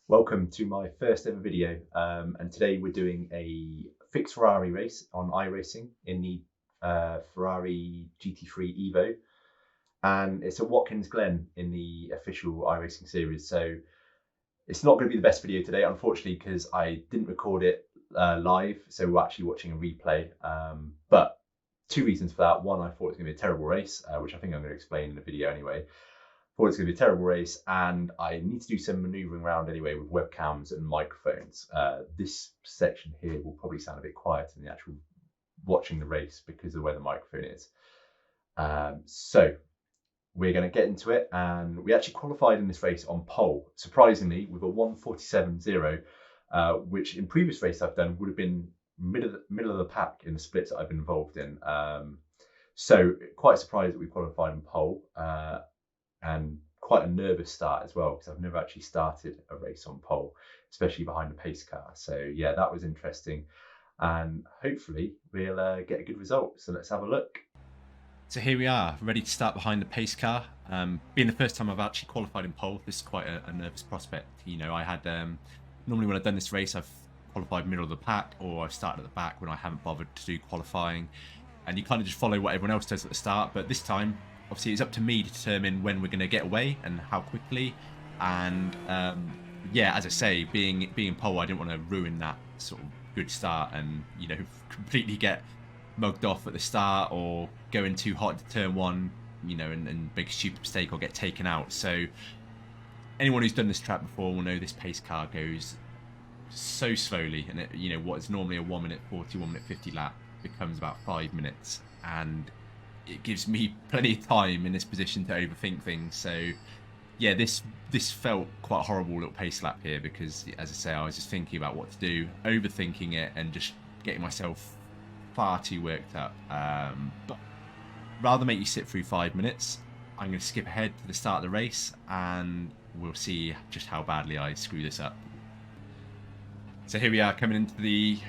Welcome to my first ever video, and today we're doing a fixed Ferrari race on iRacing in the Ferrari GT3 Evo, and it's at Watkins Glen in the official iRacing series. So it's not going to be the best video today, unfortunately, because I didn't record it live, so we're actually watching a replay. But two reasons for that. One, I thought it was going to be a terrible race, which I think I'm going to explain in the video anyway. Thought it's going to be a terrible race, and I need to do some manoeuvring around anyway with webcams and microphones. This section here will probably sound a bit quieter than the actual watching the race because of where the microphone is. So we're going to get into it, and we actually qualified in this race on pole, surprisingly, with a 1:47.0, which in previous race I've done would have been middle of the pack in the splits that I've been involved in. So quite surprised that we qualified on pole. And quite a nervous start as well, because I've never actually started a race on pole, especially behind a pace car. So yeah, that was interesting, and hopefully we'll get a good result. So let's have a look. So here we are, ready to start behind the pace car. Being the first time I've actually qualified in pole, this is quite a nervous prospect. You know, I had normally when I've done this race, I've qualified middle of the pack, or I've started at the back when I haven't bothered to do qualifying, and you kind of just follow what everyone else does at the start. But this time, obviously, it's up to me to determine when we're going to get away and how quickly. And yeah, as I say, being in pole, I didn't want to ruin that sort of good start and, you know, completely get mugged off at the start or go in too hot to turn one, you know, and make a stupid mistake or get taken out. So anyone who's done this track before will know this pace car goes so slowly, and it, you know, what is normally a 1:40, 1:50 lap becomes about 5 minutes, and it gives me plenty of time in this position to overthink things. So yeah, this felt quite a horrible little pace lap here, because as I say, I was just thinking about what to do, overthinking it, and just getting myself far too worked up. But rather than make you sit through 5 minutes, I'm going to skip ahead to the start of the race, and we'll see just how badly I screw this up. So here we are, coming into the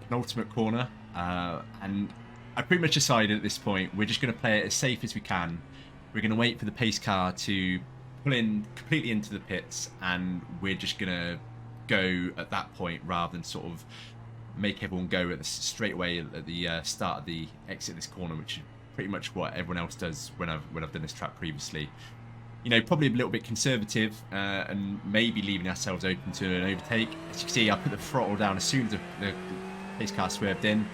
penultimate corner, and I pretty much decided at this point we're just going to play it as safe as we can. We're going to wait for the pace car to pull in completely into the pits, and we're just going to go at that point rather than sort of make everyone go at the straight away at the start of the exit of this corner, which is pretty much what everyone else does when I've done this track previously. You know, probably a little bit conservative and maybe leaving ourselves open to an overtake. As you can see, I put the throttle down as soon as the pace car swerved in.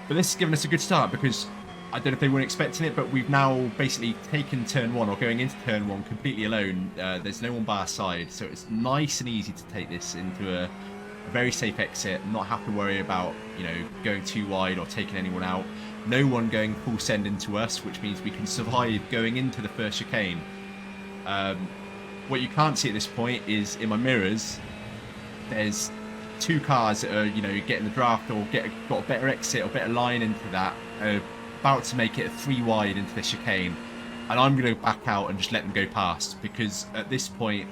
But this has given us a good start, because I don't know if they weren't expecting it, but we've now basically taken turn one, or going into turn one completely alone. There's no one by our side, so it's nice and easy to take this into a very safe exit, not have to worry about, you know, going too wide or taking anyone out. No one going full send into us, which means we can survive going into the first chicane. What you can't see at this point is in my mirrors, there's two cars that are, you know, getting the draft or got a better exit or better line into that, about to make it a 3 wide into the chicane, and I'm going to back out and just let them go past, because at this point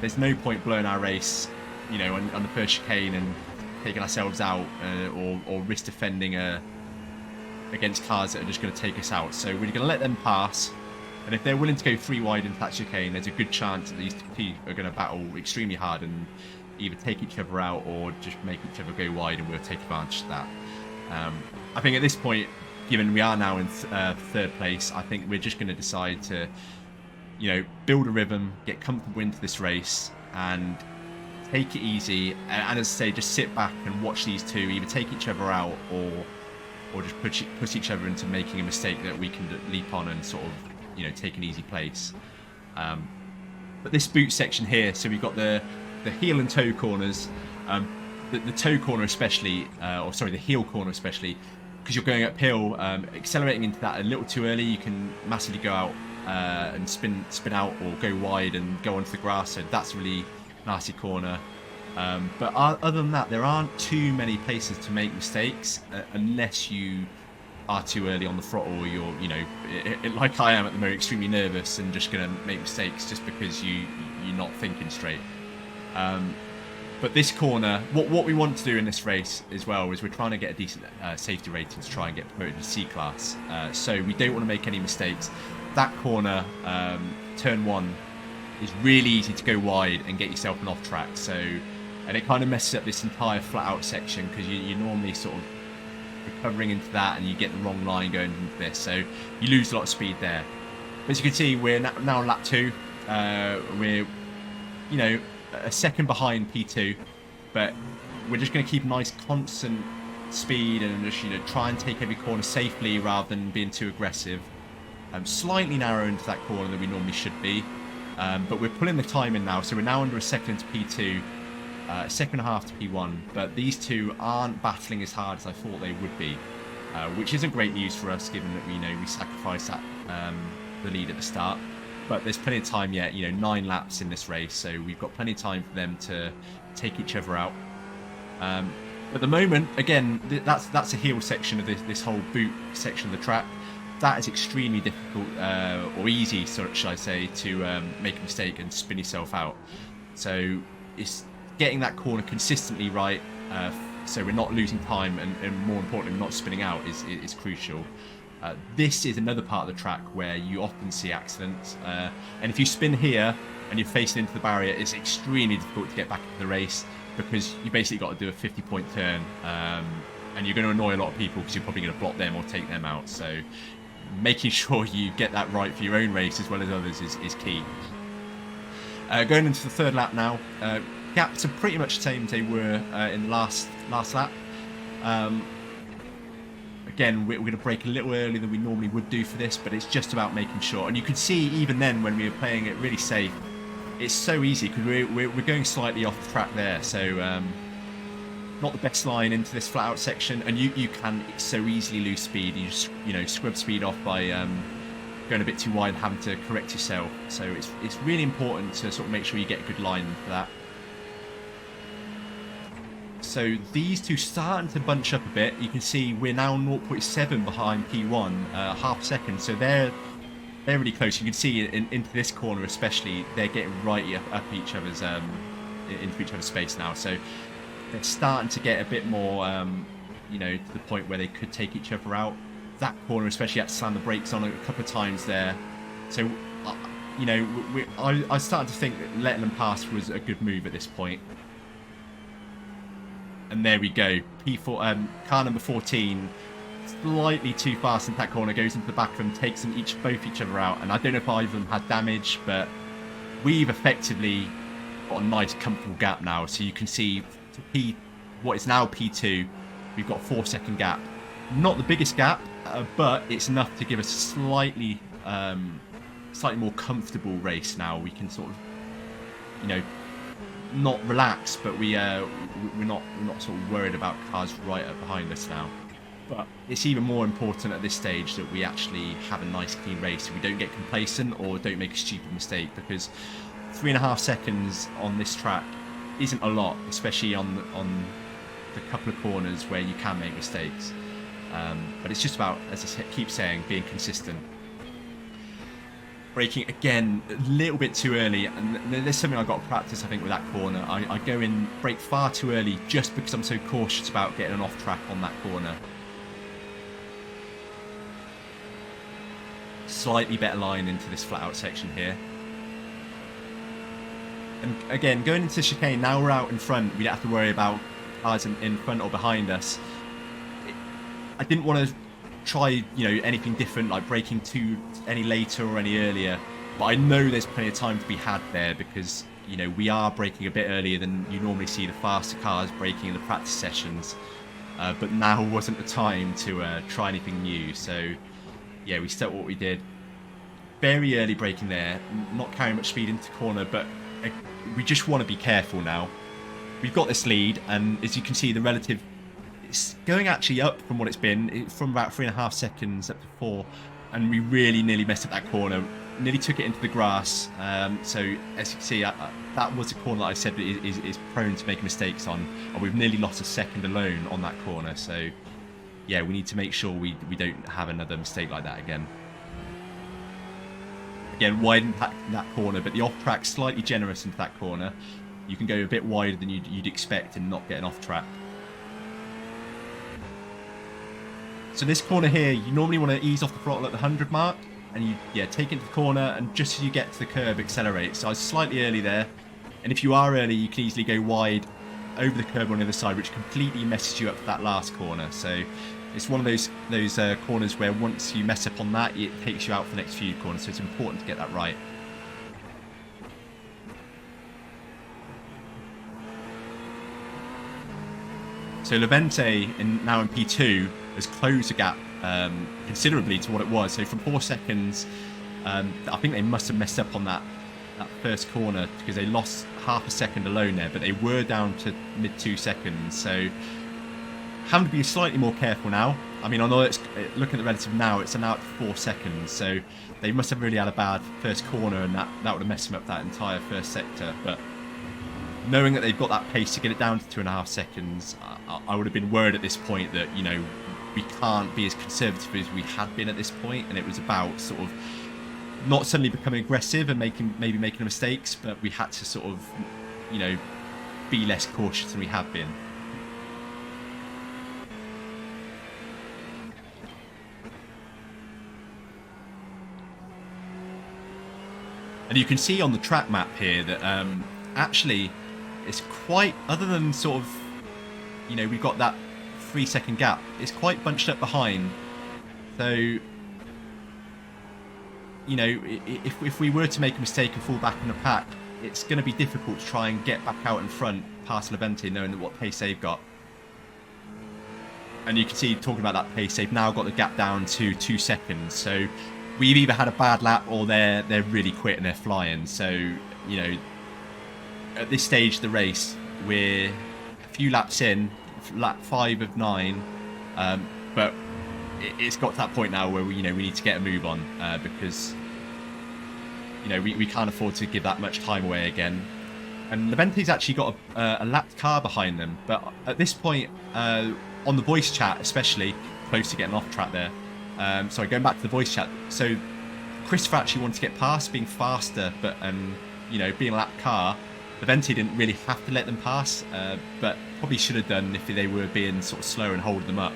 there's no point blowing our race, you know, on the first chicane and taking ourselves out, or risk defending against cars that are just going to take us out. So we're going to let them pass, and if they're willing to go 3 wide into that chicane, there's a good chance that these two are going to battle extremely hard and either take each other out or just make each other go wide, and we'll take advantage of that. I think at this point, given we are now in third place, I think we're just going to decide to, you know, build a rhythm, get comfortable into this race, and take it easy. And as I say, just sit back and watch these two either take each other out or just push each other into making a mistake that we can leap on and sort of, you know, take an easy place. But this boot section here, so we've got the heel and toe corners, the toe corner especially, or sorry, the heel corner especially, because you're going uphill, accelerating into that a little too early, you can massively go out and spin out or go wide and go onto the grass. So that's a really nasty corner. But other than that, there aren't too many places to make mistakes unless you are too early on the throttle, or you're, you know, like I am at the moment, extremely nervous and just going to make mistakes just because you're not thinking straight. But this corner, what we want to do in this race as well is we're trying to get a decent safety rating to try and get promoted to C class. So we don't want to make any mistakes. That corner, turn one, it's really easy to go wide and get yourself an off track. So, and it kind of messes up this entire flat out section because you're normally sort of recovering into that and you get the wrong line going into this. So you lose a lot of speed there. As you can see, we're now on lap 2. We're, you know, a second behind P2, but we're just going to keep a nice constant speed and just, you know, try and take every corner safely rather than being too aggressive. Slightly narrow into that corner than we normally should be, but we're pulling the time in now, so we're now under a second to P2, a second and a half to P1, but these two aren't battling as hard as I thought they would be, which isn't great news for us given that we sacrificed that the lead at the start. But there's plenty of time yet, you know, 9 laps in this race, so we've got plenty of time for them to take each other out. At the moment, again, that's a heel section of this whole boot section of the track. That is extremely difficult, or easy, should I say, to make a mistake and spin yourself out. So it's getting that corner consistently right, so we're not losing time, and more importantly, not spinning out is crucial. This is another part of the track where you often see accidents, and if you spin here and you're facing into the barrier, it's extremely difficult to get back into the race because you basically got to do a 50-point turn, and you're going to annoy a lot of people because you're probably going to block them or take them out. So making sure you get that right for your own race as well as others is key. Going into the third lap now, gaps are pretty much the same as they were in the last lap. Again, we're going to brake a little earlier than we normally would do for this, but it's just about making sure. And you can see even then when we were playing it really safe, it's so easy because we're going slightly off the track there. So not the best line into this flat out section, and you can so easily lose speed. You just, you know, scrub speed off by going a bit too wide and having to correct yourself. So it's really important to sort of make sure you get a good line for that. So these two starting to bunch up a bit. You can see we're now 0.7 behind P1, half a second. So they're really close. You can see into this corner especially, they're getting right up each other's into each other's space now. So they're starting to get a bit more, you know, to the point where they could take each other out. That corner especially had to slam the brakes on a couple of times there. So, you know, I started to think that letting them pass was a good move at this point. And there we go. P4, car number 14, slightly too fast in that corner, goes into the back of them, takes them both each other out. And I don't know if either of them had damage, but we've effectively got a nice comfortable gap now. So you can see to what is now P2, we've got a 4-second gap. Not the biggest gap, but it's enough to give us a slightly more comfortable race now. We can sort of, you know, not relax, but we're not sort of worried about cars right up behind us now. But it's even more important at this stage that we actually have a nice clean race, so we don't get complacent or don't make a stupid mistake, because 3.5 seconds on this track isn't a lot, especially on the couple of corners where you can make mistakes. But it's just about, as I keep saying, being consistent. Braking again a little bit too early, and there's something I've got to practice, I think, with that corner. I go in, brake far too early just because I'm so cautious about getting an off track on that corner. Slightly better line into this flat out section here. And again, going into the chicane, now we're out in front, we don't have to worry about cars in front or behind us. I didn't want to try, you know, anything different, like braking any later or any earlier, but I know there's plenty of time to be had there, because, you know, we are braking a bit earlier than you normally see the faster cars braking in the practice sessions, but now wasn't the time to try anything new. So yeah, we stuck what we did. Very early braking there, not carrying much speed into the corner, but we just want to be careful now. We've got this lead, and as you can see, the relative, it's going actually up from what it's been, from about 3.5 seconds up to 4, and we really nearly messed up that corner, nearly took it into the grass. So as you can see, that was a corner that I said is prone to making mistakes on, and we've nearly lost a second alone on that corner. So yeah, we need to make sure we don't have another mistake like that again. Again, widen that corner, but the off track slightly generous into that corner. You can go a bit wider than you'd expect and not get an off track. So this corner here, you normally want to ease off the throttle at the 100 mark. and you take into the corner, and just as you get to the curb, accelerate. So I was slightly early there, and if you are early, you can easily go wide over the curb on the other side, which completely messes you up for that last corner. So it's one of those corners where once you mess up on that, it takes you out for the next few corners. So it's important to get that right. So Levente, now in P2, has closed the gap considerably to what it was. So from 4 seconds, I think they must have messed up on that first corner because they lost half a second alone there, but they were down to mid 2 seconds. So having to be slightly more careful now. I mean, I know it's looking at the relative now, it's now at 4 seconds. So they must have really had a bad first corner, and that would have messed them up that entire first sector. But knowing that they've got that pace to get it down to 2.5 seconds, I would have been worried at this point that, you know, we can't be as conservative as we had been at this point, and it was about sort of not suddenly becoming aggressive and maybe making mistakes, but we had to sort of, you know, be less cautious than we have been. And you can see on the track map here that actually it's quite, other than sort of, you know, we've got that 3 second gap, it's quite bunched up behind. So, you know, if we were to make a mistake and fall back in the pack, it's going to be difficult to try and get back out in front past Levente, knowing what pace they've got. And you can see, talking about that pace, they've now got the gap down to 2 seconds. So we've either had a bad lap or they're really quick and they're flying. So, you know, at this stage of the race, we're a few laps in, lap 5 of 9, but it's got to that point now where we need to get a move on, because, you know, we can't afford to give that much time away again. And Levente's actually got a lapped car behind them, but at this point, on the voice chat especially, close to getting off track there. Sorry, going back to the voice chat. So Christopher actually wanted to get past, being faster, but you know, being a lapped car, Levente didn't really have to let them pass, but probably should have done if they were being sort of slow and holding them up.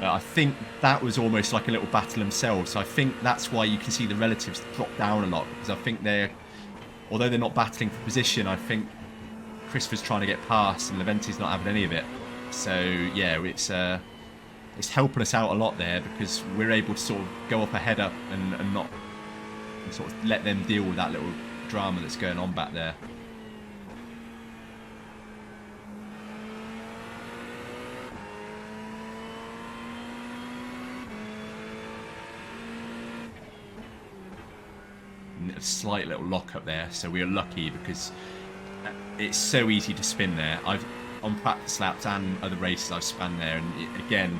I think that was almost like a little battle themselves. So I think that's why you can see the relatives drop down a lot, because I think although they're not battling for position, I think Christopher's trying to get past and Levente's not having any of it. So yeah, it's helping us out a lot there, because we're able to sort of go up ahead up and not sort of let them deal with that little drama that's going on back there. A slight little lock up there, so we are lucky because it's so easy to spin there. On practice laps and other races I've spun there, and again,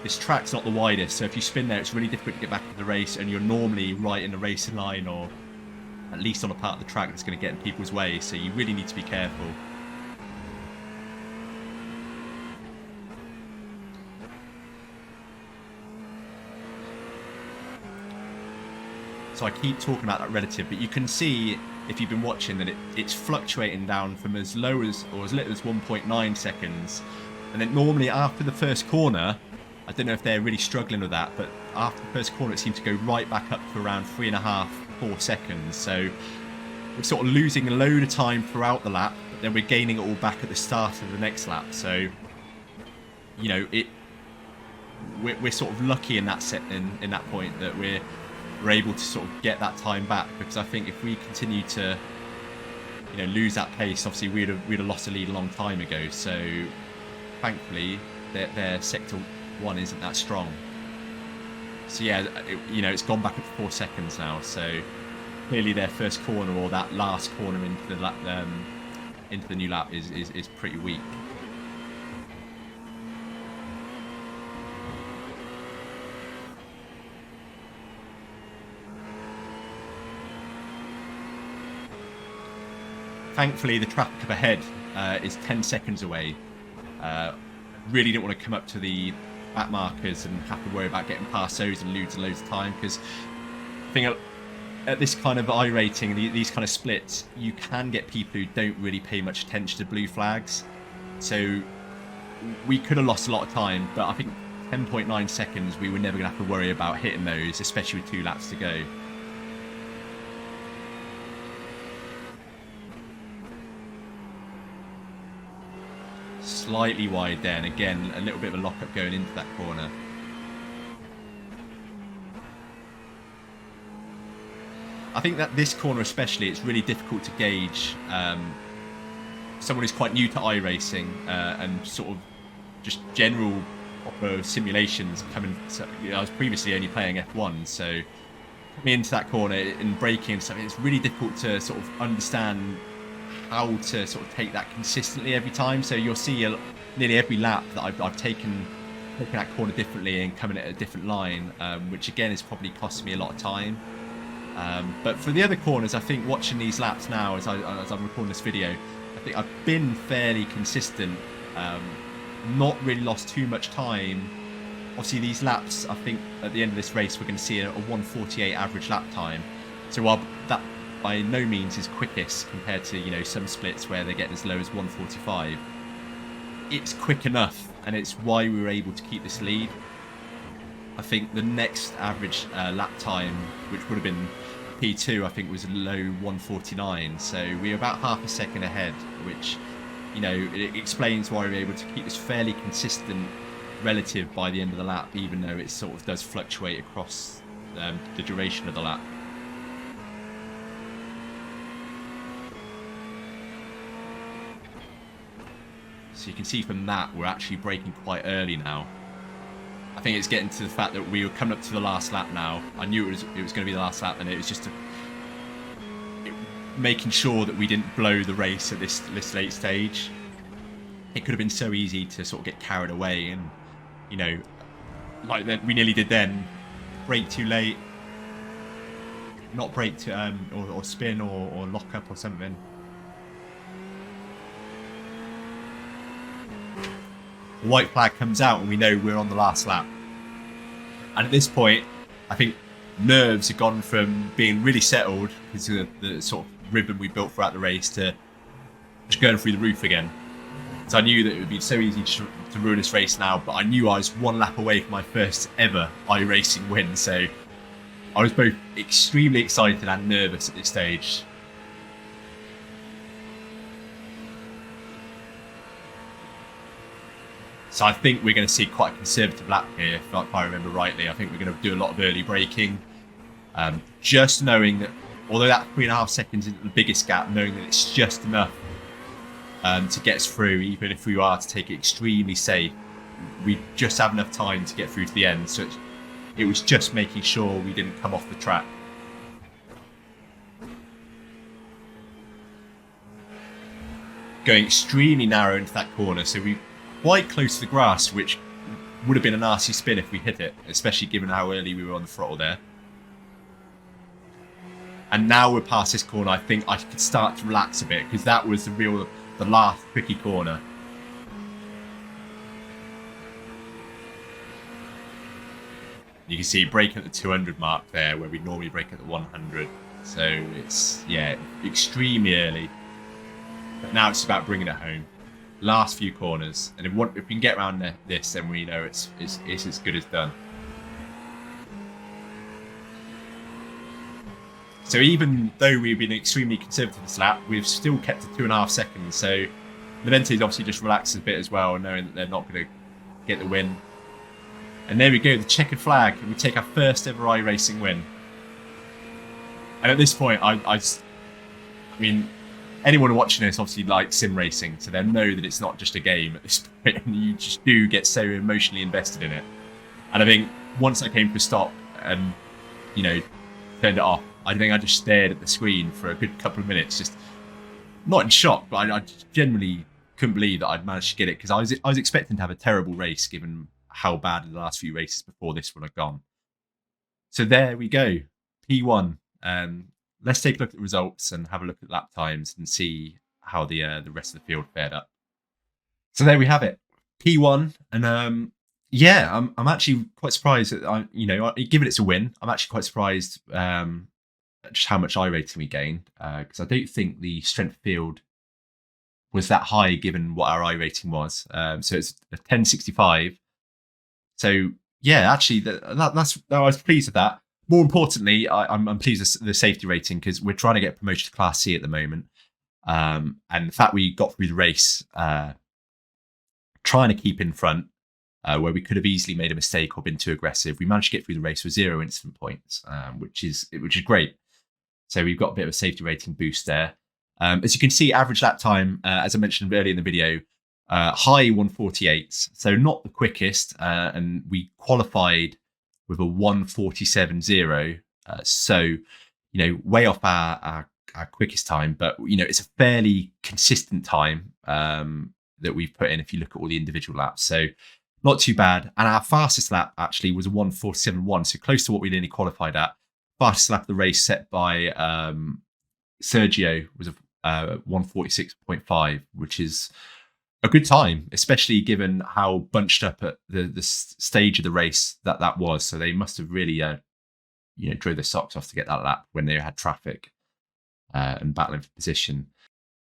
this track's not the widest, so if you spin there it's really difficult to get back into the race, and you're normally right in the racing line, or at least on a part of the track that's going to get in people's way, so you really need to be careful. So I keep talking about that relative, but you can see, if you've been watching, that it's fluctuating down from as low as, or as little as 1.9 seconds. And then normally after the first corner, I don't know if they're really struggling with that, but after the first corner it seems to go right back up to around 3.5, 4 seconds. So we're sort of losing a load of time throughout the lap, but then we're gaining it all back at the start of the next lap. So, you know, we're sort of lucky in that in that point that we're able to sort of get that time back, because I think if we continue to, you know, lose that pace, obviously we'd have lost the lead a long time ago. So thankfully their sector 1 isn't that strong. So yeah, you know, it's gone back up to 4 seconds now, so clearly their first corner, or that last corner into the lap, into the new lap, is pretty weak. Thankfully, the traffic up ahead is 10 seconds away. Really didn't want to come up to the back markers and have to worry about getting past those and losing loads of time, because I think at this kind of iRating, these kind of splits, you can get people who don't really pay much attention to blue flags. So we could have lost a lot of time, but I think 10.9 seconds, we were never going to have to worry about hitting those, especially with 2 laps to go. Slightly wide there, and again, a little bit of a lock-up going into that corner. I think that this corner especially, it's really difficult to gauge someone who's quite new to iRacing and sort of just general simulations coming. So, you know, I was previously only playing F1, so coming into that corner and braking and stuff, it's really difficult to sort of understand how to sort of take that consistently every time. So you'll see nearly every lap that I've taken that corner differently and coming at a different line, which again is probably costing me a lot of time. But for the other corners, I think watching these laps now as I'm recording this video, I think I've been fairly consistent, not really lost too much time. Obviously these laps, I think at the end of this race we're going to see a 1:48 average lap time. So while that by no means is quickest compared to, you know, some splits where they get as low as 1:45, it's quick enough, and it's why we were able to keep this lead. I think the next average lap time, which would have been P2, I think was a low 1:49, so we were about half a second ahead, which, you know, it explains why we were able to keep this fairly consistent relative by the end of the lap, even though it sort of does fluctuate across the duration of the lap. So you can see from that we're actually braking quite early now. I think it's getting to the fact that we were coming up to the last lap now. I knew it was going to be the last lap, and it was just making sure that we didn't blow the race at this late stage. It could have been so easy to sort of get carried away, and, you know, like that we nearly did then, brake too late, not brake to or spin or lock up or something. The white flag comes out and we know we're on the last lap. And at this point, I think nerves have gone from being really settled because of the sort of ribbon we built throughout the race to just going through the roof again. So I knew that it would be so easy to ruin this race now, but I knew I was 1 lap away from my first ever iRacing win. So I was both extremely excited and nervous at this stage. So I think we're going to see quite a conservative lap here, if I remember rightly. I think we're going to do a lot of early braking. Just knowing that, although that 3.5 seconds isn't the biggest gap, knowing that it's just enough to get us through, even if we are to take it extremely safe. We just have enough time to get through to the end. So it was just making sure we didn't come off the track. Going extremely narrow into that corner, so we quite close to the grass, which would have been a nasty spin if we hit it, especially given how early we were on the throttle there. And now we're past this corner, I think I could start to relax a bit, because that was the last tricky corner. You can see braking at the 200 mark there, where we normally brake at the 100. So it's, yeah, extremely early. But now it's about bringing it home. Last few corners, and if we can get around this, then we know it's as good as done. So even though we've been extremely conservative this lap, we've still kept to 2.5 seconds. So Menente's obviously just relaxes a bit as well, knowing that they're not going to get the win. And there we go, the checkered flag, and we take our first ever iRacing win. And at this point, I mean, anyone watching this obviously likes sim racing, so they know that it's not just a game at this point, and you just do get so emotionally invested in it. And I think once I came to a stop and, you know, turned it off, I think I just stared at the screen for a good couple of minutes, just not in shock, but I generally couldn't believe that I'd managed to get it, because I was expecting to have a terrible race given how bad the last few races before this one had gone. So there we go, P1. Let's take a look at the results and have a look at lap times and see how the rest of the field fared up. So there we have it, P1, and yeah, I'm actually quite surprised that given it's a win, I'm actually quite surprised just how much iRating we gained, because I don't think the strength field was that high given what our iRating was. So it's a 1065. So yeah, actually, that's I was pleased with that. More importantly, I'm pleased with the safety rating because we're trying to get promoted to Class C at the moment. And the fact we got through the race, trying to keep in front, where we could have easily made a mistake or been too aggressive, we managed to get through the race with 0 incident points, which is great. So we've got a bit of a safety rating boost there. As you can see, average lap time, as I mentioned earlier in the video, high 148s, so not the quickest, and we qualified with a 147.0, so way off our quickest time, but it's a fairly consistent time that we've put in if you look at all the individual laps, so not too bad. And our fastest lap actually was a 147.1, so close to what we nearly qualified at. Fastest lap of the race set by Sergio was a 146.5, which is a good time, especially given how bunched up at the stage of the race that was. So they must have really drove their socks off to get that lap when they had traffic and battling for position.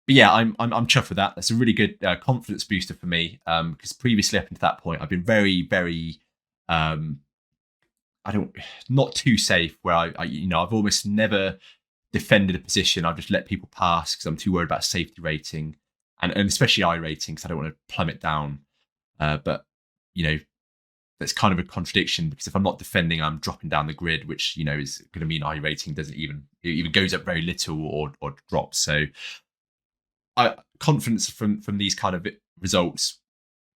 But yeah, I'm chuffed with that. That's a really good confidence booster for me, because previously up until that point I've been very, very not too safe, where I've almost never defended a position. I've just let people pass because I'm too worried about safety rating and especially iRating because I don't want to plummet down. But that's kind of a contradiction, because if I'm not defending, I'm dropping down the grid, which is going to mean iRating doesn't even goes up very little or drops. So confidence from these kind of results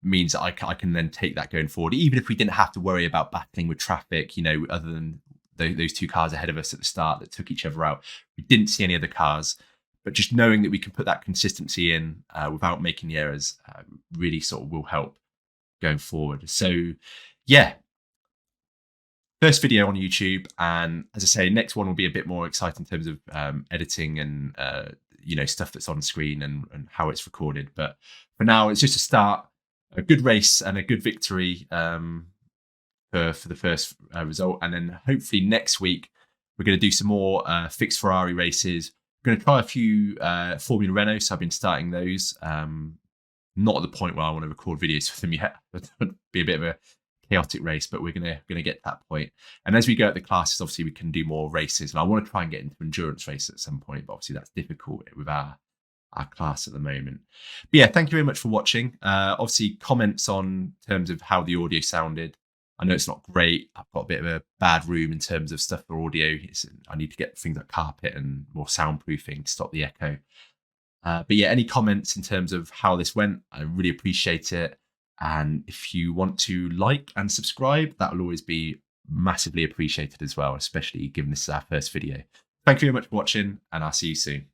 means that I can then take that going forward, even if we didn't have to worry about battling with traffic, other than those 2 cars ahead of us at the start that took each other out. We didn't see any other cars, but just knowing that we can put that consistency in without making the errors really sort of will help going forward. So yeah, first video on YouTube, and as I say, next one will be a bit more exciting in terms of editing and stuff that's on screen and how it's recorded. But for now, it's just a start, a good race and a good victory for the first result, and then hopefully next week we're going to do some more fixed Ferrari races. We're going to try a few Formula Renault, so I've been starting those. Not at the point where I want to record videos for them yet. It would be a bit of a chaotic race, but we're going to get to that point. And as we go at the classes, obviously we can do more races, and I want to try and get into endurance race at some point, but obviously that's difficult with our class at the moment. But yeah, thank you very much for watching. Obviously comments on terms of how the audio sounded. I know it's not great. I've got a bit of a bad room in terms of stuff for audio. I need to get things like carpet and more soundproofing to stop the echo. But yeah, any comments in terms of how this went, I really appreciate it. And if you want to like and subscribe, that will always be massively appreciated as well, especially given this is our first video. Thank you very much for watching, and I'll see you soon.